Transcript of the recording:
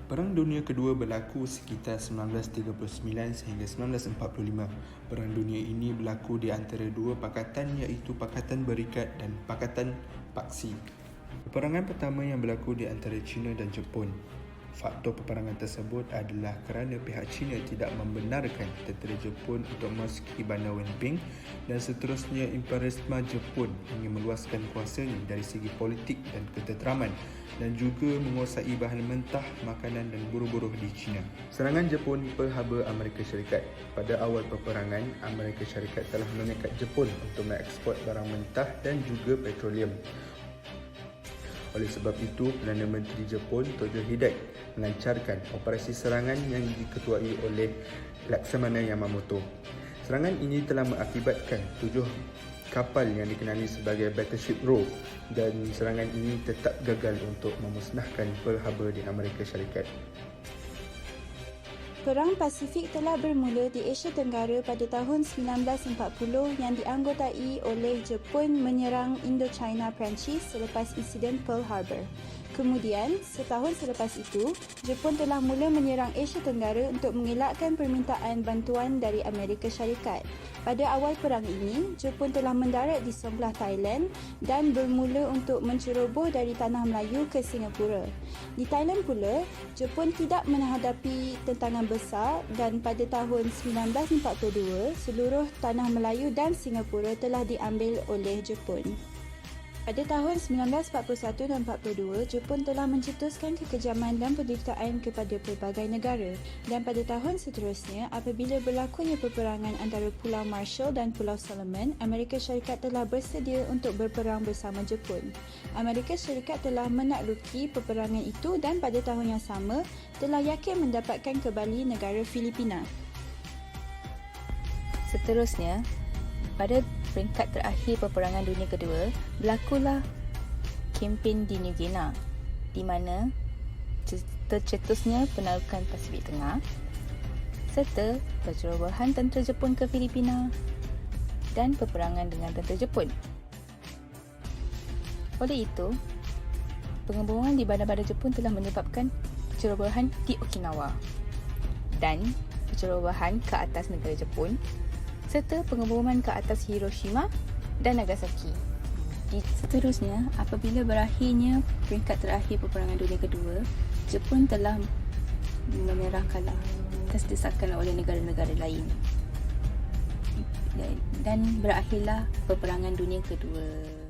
Perang Dunia Kedua berlaku sekitar 1939 sehingga 1945. Perang dunia ini berlaku di antara dua pakatan iaitu Pakatan Berikat dan Pakatan Paksi. Peperangan pertama yang berlaku di antara China dan Jepun. Faktor peperangan tersebut adalah kerana pihak China tidak membenarkan tentera Jepun untuk memasuki bandar Wenping dan seterusnya imperialisme Jepun ingin meluaskan kuasanya dari segi politik dan ketenteraman dan juga menguasai bahan mentah, makanan dan buruh-buruh di China. Serangan Jepun Pearl Harbor Amerika Syarikat. Pada awal peperangan, Amerika Syarikat telah menyekat Jepun untuk mengeksport barang mentah dan juga petroleum. Oleh sebab itu, Perdana Menteri Jepun Tojo Hidei melancarkan operasi serangan yang diketuai oleh Laksamana Yamamoto. Serangan ini telah mengakibatkan 7 kapal yang dikenali sebagai Battleship Row dan serangan ini tetap gagal untuk memusnahkan Pearl Harbor di Amerika Syarikat. Perang Pasifik telah bermula di Asia Tenggara pada tahun 1940 yang dianggotai oleh Jepun menyerang Indochina Perancis selepas insiden Pearl Harbor. Kemudian, setahun selepas itu, Jepun telah mula menyerang Asia Tenggara untuk mengelakkan permintaan bantuan dari Amerika Syarikat. Pada awal perang ini, Jepun telah mendarat di sebelah Thailand dan bermula untuk menceroboh dari Tanah Melayu ke Singapura. Di Thailand pula, Jepun tidak menghadapi tentangan besar dan pada tahun 1942, seluruh Tanah Melayu dan Singapura telah diambil oleh Jepun. Pada tahun 1941 dan 42, Jepun telah mencetuskan kekejaman dan penderitaan kepada pelbagai negara dan pada tahun seterusnya, apabila berlakunya peperangan antara Pulau Marshall dan Pulau Solomon, Amerika Syarikat telah bersedia untuk berperang bersama Jepun. Amerika Syarikat telah menakluki peperangan itu dan pada tahun yang sama, telah yakin mendapatkan kembali negara Filipina. Seterusnya, pada peringkat terakhir peperangan dunia kedua, berlakulah kempen di New Guinea, di mana tercetusnya penaklukan Pasifik Tengah serta pencerobohan tentera Jepun ke Filipina dan peperangan dengan tentera Jepun. Oleh itu, pengeboman di bandar-bandar Jepun telah menyebabkan pencerobohan di Okinawa dan pencerobohan ke atas negara Jepun serta pengeboman ke atas Hiroshima dan Nagasaki. Seterusnya, apabila berakhirnya peringkat terakhir peperangan dunia kedua, Jepun telah menyerah kalah atas desakan oleh negara-negara lain. Dan berakhirlah peperangan dunia kedua.